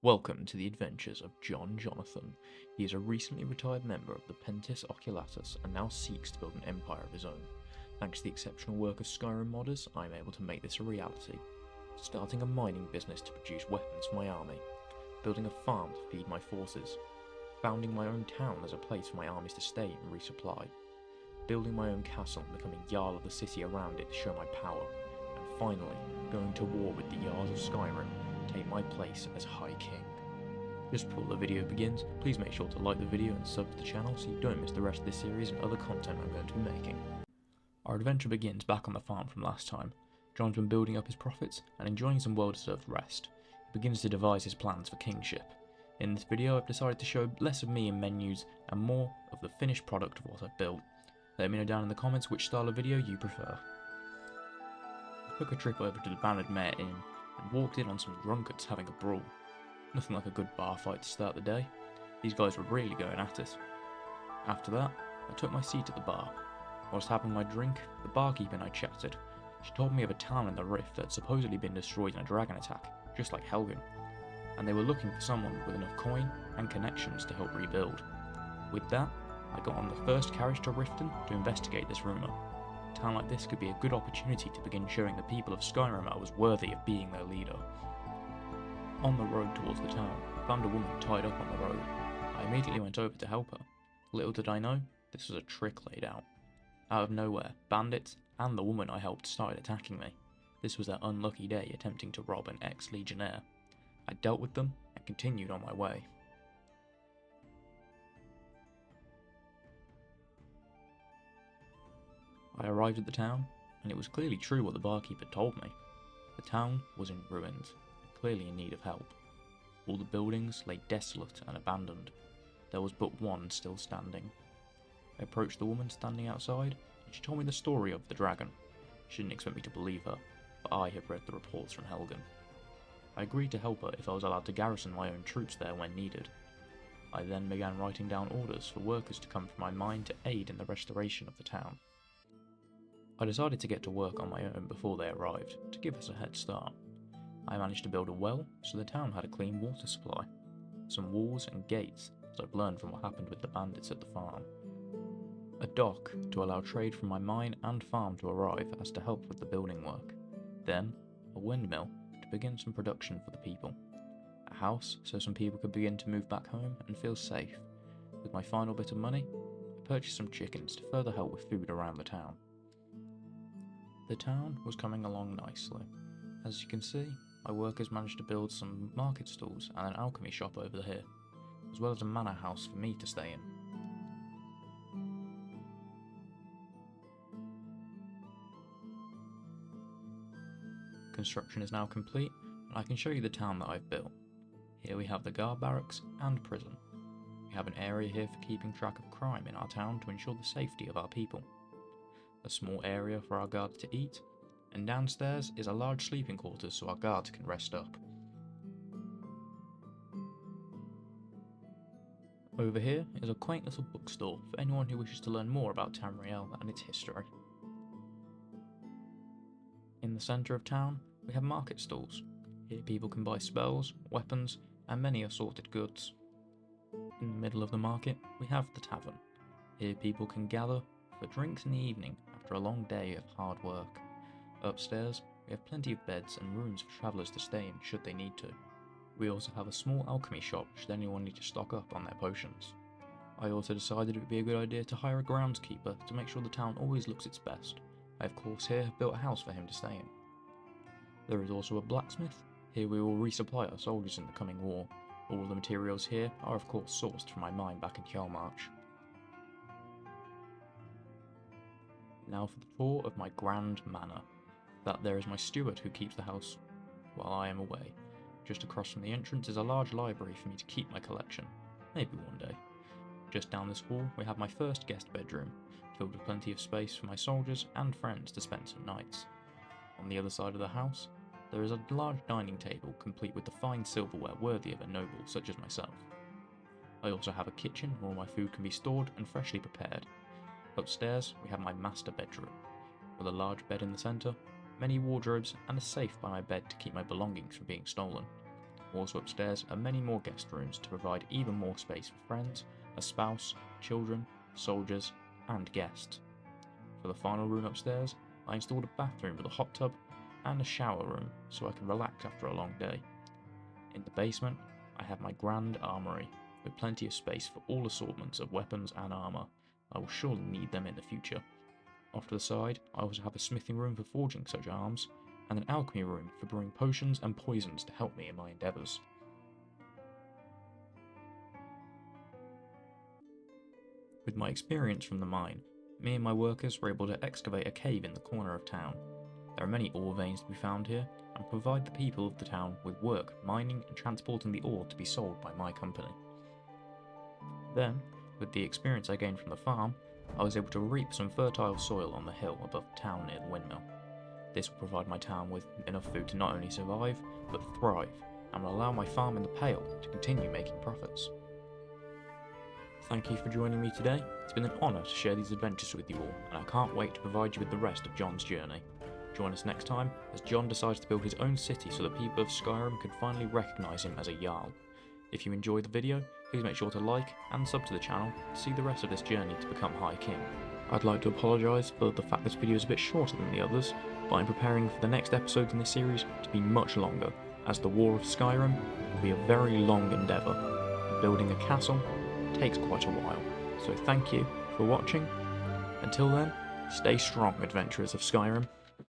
Welcome to the adventures of John Jonathan. He is a recently retired member of the Pentis Oculatus and now seeks to build an empire of his own. Thanks to the exceptional work of Skyrim modders, I am able to make this a reality. Starting a mining business to produce weapons for my army. Building a farm to feed my forces. Founding my own town as a place for my armies to stay and resupply. Building my own castle and becoming Jarl of the city around it to show my power. And finally, going to war with the Jarls of Skyrim to take my place as High King. Just before the video begins, please make sure to like the video and sub to the channel so you don't miss the rest of this series and other content I'm going to be making. Our adventure begins back on the farm from last time. John's been building up his profits and enjoying some well-deserved rest. He begins to devise his plans for kingship. In this video I've decided to show less of me in menus and more of the finished product of what I've built. Let me know down in the comments which style of video you prefer. I took a trip over to the Bannered Mare Inn and walked in on some drunkards having a brawl. Nothing like a good bar fight to start the day. These guys were really going at it. After that, I took my seat at the bar. Whilst having my drink, the barkeeper and I chatted. She told me of a town in the Rift that had supposedly been destroyed in a dragon attack, just like Helgen, and they were looking for someone with enough coin and connections to help rebuild. With that, I got on the first carriage to Riften to investigate this rumour. A town like this could be a good opportunity to begin showing the people of Skyrim I was worthy of being their leader. On the road towards the town, I found a woman tied up on the road. I immediately went over to help her. Little did I know, this was a trick laid out. Out of nowhere, bandits and the woman I helped started attacking me. This was their unlucky day attempting to rob an ex-legionnaire. I dealt with them and continued on my way. I arrived at the town, and it was clearly true what the barkeeper told me. The town was in ruins, and clearly in need of help. All the buildings lay desolate and abandoned. There was but one still standing. I approached the woman standing outside, and she told me the story of the dragon. She didn't expect me to believe her, but I had read the reports from Helgen. I agreed to help her if I was allowed to garrison my own troops there when needed. I then began writing down orders for workers to come from my mine to aid in the restoration of the town. I decided to get to work on my own before they arrived, to give us a head start. I managed to build a well, so the town had a clean water supply, some walls and gates, as I've learned from what happened with the bandits at the farm. A dock to allow trade from my mine and farm to arrive as to help with the building work. Then, a windmill to begin some production for the people. A house so some people could begin to move back home and feel safe. With my final bit of money, I purchased some chickens to further help with food around the town. The town was coming along nicely. As you can see, my workers managed to build some market stalls and an alchemy shop over here, as well as a manor house for me to stay in. Construction is now complete, and I can show you the town that I've built. Here we have the guard barracks and prison. We have an area here for keeping track of crime in our town to ensure the safety of our people. A small area for our guards to eat, and downstairs is a large sleeping quarters so our guards can rest up. Over here is a quaint little bookstore for anyone who wishes to learn more about Tamriel and its history. In the centre of town, we have market stalls. Here people can buy spells, weapons, and many assorted goods. In the middle of the market, we have the tavern. Here people can gather for drinks in the evening after a long day of hard work. Upstairs, we have plenty of beds and rooms for travellers to stay in should they need to. We also have a small alchemy shop should anyone need to stock up on their potions. I also decided it would be a good idea to hire a groundskeeper to make sure the town always looks its best. I of course here have built a house for him to stay in. There is also a blacksmith. Here we will resupply our soldiers in the coming war. All the materials here are of course sourced from my mine back in Hjalmarch. Now for the tour of my grand manor. That there is my steward who keeps the house while I am away. Just across from the entrance is a large library for me to keep my collection, maybe one day. Just down this hall we have my first guest bedroom, filled with plenty of space for my soldiers and friends to spend some nights. On the other side of the house, there is a large dining table complete with the fine silverware worthy of a noble such as myself. I also have a kitchen where all my food can be stored and freshly prepared. Upstairs we have my master bedroom, with a large bed in the centre, many wardrobes and a safe by my bed to keep my belongings from being stolen. Also upstairs are many more guest rooms to provide even more space for friends, a spouse, children, soldiers, and guests. For the final room upstairs, I installed a bathroom with a hot tub and a shower room so I can relax after a long day. In the basement, I have my grand armoury, with plenty of space for all assortments of weapons and armour. I will surely need them in the future. Off to the side, I also have a smithing room for forging such arms, and an alchemy room for brewing potions and poisons to help me in my endeavours. With my experience from the mine, me and my workers were able to excavate a cave in the corner of town. There are many ore veins to be found here, and provide the people of the town with work mining and transporting the ore to be sold by my company. Then, with the experience I gained from the farm, I was able to reap some fertile soil on the hill above the town near the windmill. This will provide my town with enough food to not only survive, but thrive, and will allow my farm in the Pale to continue making profits. Thank you for joining me today. It's been an honour to share these adventures with you all, and I can't wait to provide you with the rest of John's journey. Join us next time as John decides to build his own city so the people of Skyrim can finally recognise him as a Jarl. If you enjoyed the video, please make sure to like and sub to the channel to see the rest of this journey to become High King. I'd like to apologise for the fact this video is a bit shorter than the others, but I'm preparing for the next episodes in this series to be much longer, as the War of Skyrim will be a very long endeavour, and building a castle takes quite a while. So thank you for watching. Until then, stay strong, adventurers of Skyrim.